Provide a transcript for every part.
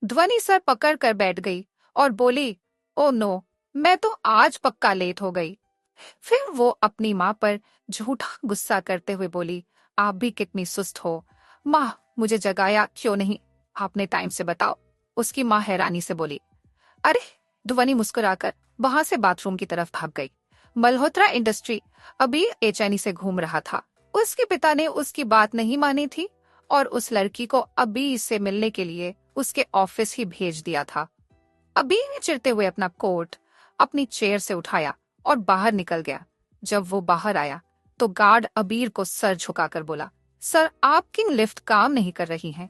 ध्वनि सर पकड़ कर बैठ गई और बोली, ओ नो, मैं तो आज पक्का लेट हो गई। फिर वो अपनी माँ पर झूठा गुस्सा करते हुए बोली, आप भी कितनी सुस्त हो। माँ, मुझे जगाया क्यों नहीं? आपने टाइम से बताओ। उसकी माँ हैरानी से बोली। अरे, ध्वनि मुस्कुराकर वहां से बाथरूम की तरफ भाग गई। मल्होत्रा इंडस्ट्री अभी बेचैनी से घूम रहा था। उसके पिता ने उसकी बात नहीं मानी थी और उस लड़की को अभी इससे मिलने के लिए उसके ऑफिस ही भेज दिया था। अभी ने चिढ़ते हुए अपना कोट अपनी चेयर से उठाया और बाहर निकल गया। जब वो बाहर आया तो गार्ड अबीर को सर झुकाकर बोला, सर, आपकी लिफ्ट काम नहीं कर रही है।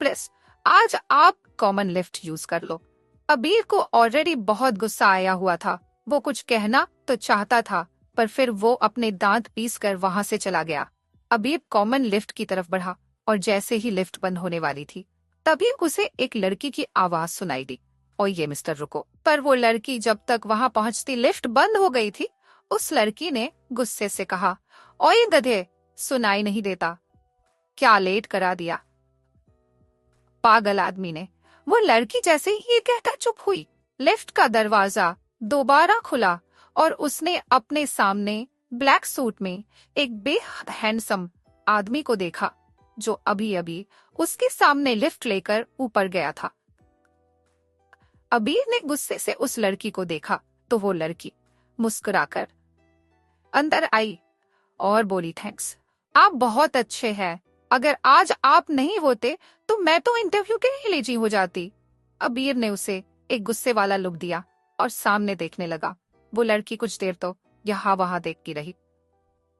प्लीज, आज आप कॉमन लिफ्ट यूज कर लो। अबीर को ऑलरेडी बहुत गुस्सा आया हुआ था। वो कुछ कहना तो चाहता था, पर फिर वो अपने दांत पीस कर वहां से चला गया। अबीर कॉमन लिफ्ट की तरफ बढ़ा और जैसे ही लिफ्ट बंद होने वाली थी, तभी उसे एक लड़की की आवाज सुनाई दी, ओ ये मिस्टर रुको। पर वो लड़की जब तक वहां पहुंचती लिफ्ट बंद हो गई थी। उस लड़की ने गुस्से से कहा, ओए गधे, सुनाई नहीं देता क्या? लेट करा दिया पागल आदमी ने। वो लड़की जैसे ही ये कहकर चुप हुई, लिफ्ट का दरवाजा दोबारा खुला और उसने अपने सामने ब्लैक सूट में एक बेहद हैंडसम आदमी को देखा, जो अभी अभी उसके सामने लिफ्ट लेकर ऊपर गया था। अबीर ने गुस्से से उस लड़की को देखा तो वो लड़की मुस्कुराकर अंदर आई और बोली, थैंक्स, आप बहुत अच्छे हैं। अगर आज आप नहीं होते तो मैं तो इंटरव्यू के लिए लेजी हो जाती। अबीर ने उसे एक गुस्से वाला लुक दिया और सामने देखने लगा। वो लड़की कुछ देर तो यहाँ वहां देखती रही,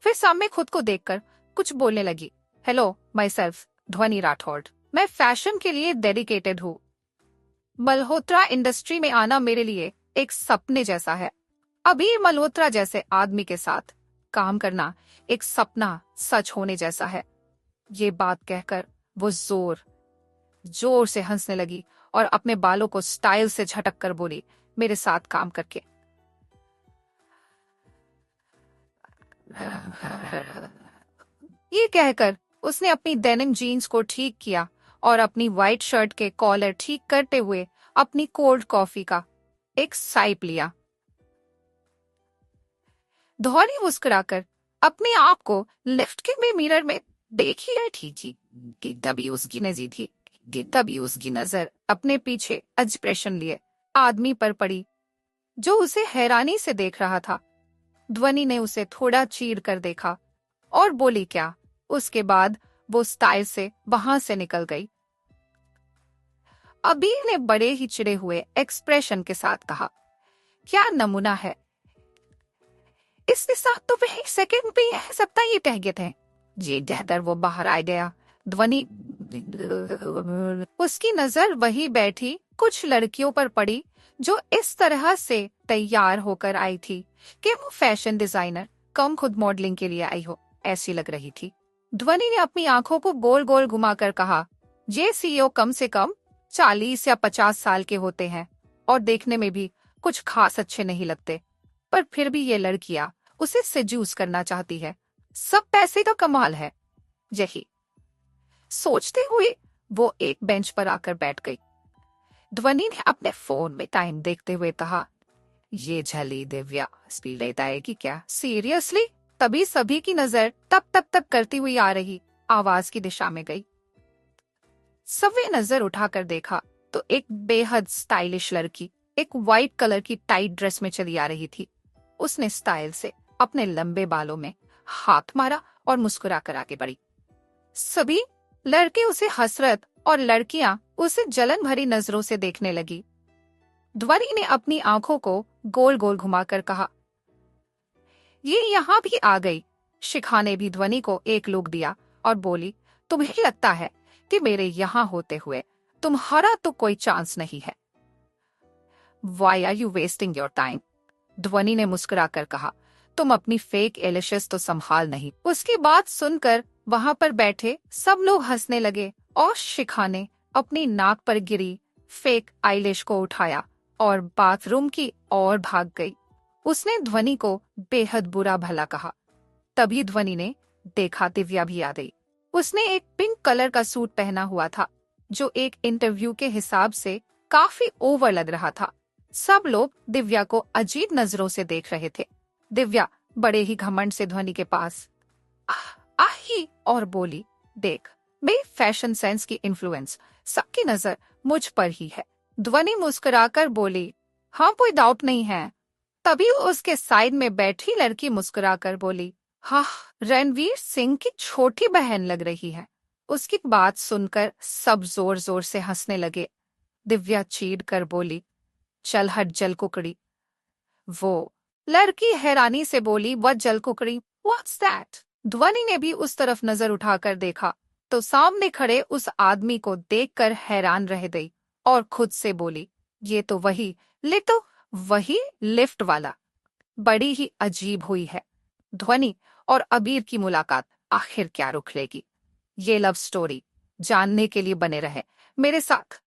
फिर सामने खुद को देखकर कुछ बोलने लगी। हेलो, माई सेल्फ ध्वनि राठौड़। मैं फैशन के लिए डेडिकेटेड हूँ। मल्होत्रा इंडस्ट्री में आना मेरे लिए एक सपने जैसा है। अबीर मल्होत्रा जैसे आदमी के साथ काम करना एक सपना सच होने जैसा है। ये बात कहकर वो जोर जोर से हंसने लगी और अपने बालों को स्टाइल से झटक कर बोली, मेरे साथ काम करके ये कहकर उसने अपनी डेनिम जीन्स को ठीक किया और अपनी व्हाइट शर्ट के कॉलर ठीक करते हुए अपनी कोल्ड कॉफी का एक साइप लिया। ध्वनि मुस्कुराकर अपने आप को लिफ्ट के में मिरर में देख ही रही थी कि तभी उसकी नजर अपने पीछे एक्सप्रेशन लिए आदमी पर पड़ी, जो उसे हैरानी से देख रहा था। ध्वनि ने उसे थोड़ा चीर कर देखा और बोली, क्या? उसके बाद वो स्टाइल से वहां से निकल गई। अबीर ने बड़े ही चिड़े हुए एक्सप्रेशन के साथ कहा, क्या नमूना है। इसके साथ तो वही सेकंड पे यह सप्ताह ये कह गए थे। जे जहदर वो बाहर आ गया। ध्वनि उसकी नजर वही बैठी कुछ लड़कियों पर पड़ी जो इस तरह से तैयार होकर आई थी कि वो फैशन डिजाइनर कम खुद मॉडलिंग के लिए आई हो, ऐसी लग रही थी। ध्वनि ने अपनी आंखों को गोल गोल घुमाकर कहा, ये सीईओ कम से कम 40 या 50 साल के होते हैं और देखने में भी कुछ खास अच्छे नहीं लगते, पर फिर भी ये लड़कियां उसे सेड्यूस करना चाहती है। सब पैसे का कमाल है। यही सोचते हुए वो एक बेंच पर आकर बैठ गई। ध्वनि ने अपने फोन में टाइम देखते हुए कहा, ये झली दिव्या स्पीड लेता है कि क्या? सीरियसली? तभी सभी की नजर तप करती हुई आ रही आवाज की दिशा में गई। सबने नजर उठाकर देखा तो एक बेहद स्टाइलिश लड़की एक व्हाइट कलर की टाइट ड्रेस में चली आ रही थी। उसने स्टाइल से अपने लंबे बालों में हाथ मारा और मुस्कुराकर आगे बढ़ी। सभी लड़के उसे हसरत और लड़कियां उसे जलन भरी नजरों से देखने लगी। ध्वनि ने अपनी आंखों को गोल गोल घुमाकर कहा, ये यहाँ भी आ गई। शिखा ने भी ध्वनि को एक लुक दिया और बोली, तुम्हें लगता है कि मेरे यहाँ होते हुए तुम्हारा तो कोई चांस नहीं है? Why are you wasting your time? ध्वनि ने मुस्कुराकर कहा, तुम अपनी फेक एलिशस तो संभाल नहीं। उसकी बात सुनकर वहां पर बैठे सब लोग हंसने लगे और शिखा ने अपनी नाक पर गिरी फेक आईलिश को उठाया और बाथरूम की ओर भाग गई। उसने ध्वनि को बेहद बुरा भला कहा। तभी ध्वनि ने देखा दिव्या भी आ गई। उसने एक पिंक कलर का सूट पहना हुआ था जो एक इंटरव्यू के हिसाब से काफी ओवर लग रहा था। सब लोग दिव्या को अजीब नजरों से देख रहे थे। दिव्या बड़े ही घमंड से ध्वनि के पास आही और बोली, देख, मेरी फैशन सेंस की इन्फ्लुएंस, सबकी नजर मुझ पर ही है। ध्वनि मुस्कुराकर बोली, हाँ, कोई डाउट नहीं है। तभी उसके साइड में बैठी लड़की मुस्कुराकर बोली, हाँ, रणवीर सिंह की छोटी बहन लग रही है। उसकी बात सुनकर सब जोर जोर से हंसने लगे। दिव्या चीढ़ कर बोली, चल हट जलकुकड़ी। वो लड़की हैरानी से बोली, व्हाट जलकुकड़ी, व्हाट्स दैट? ध्वनि ने भी उस तरफ नजर उठाकर देखा तो सामने खड़े उस आदमी को देखकर हैरान रह गई और खुद से बोली, ये तो वही लिफ्ट वाला। बड़ी ही अजीब हुई है। ध्वनि और अबीर की मुलाकात आखिर क्या रुक लेगी? ये लव स्टोरी जानने के लिए बने रहे मेरे साथ।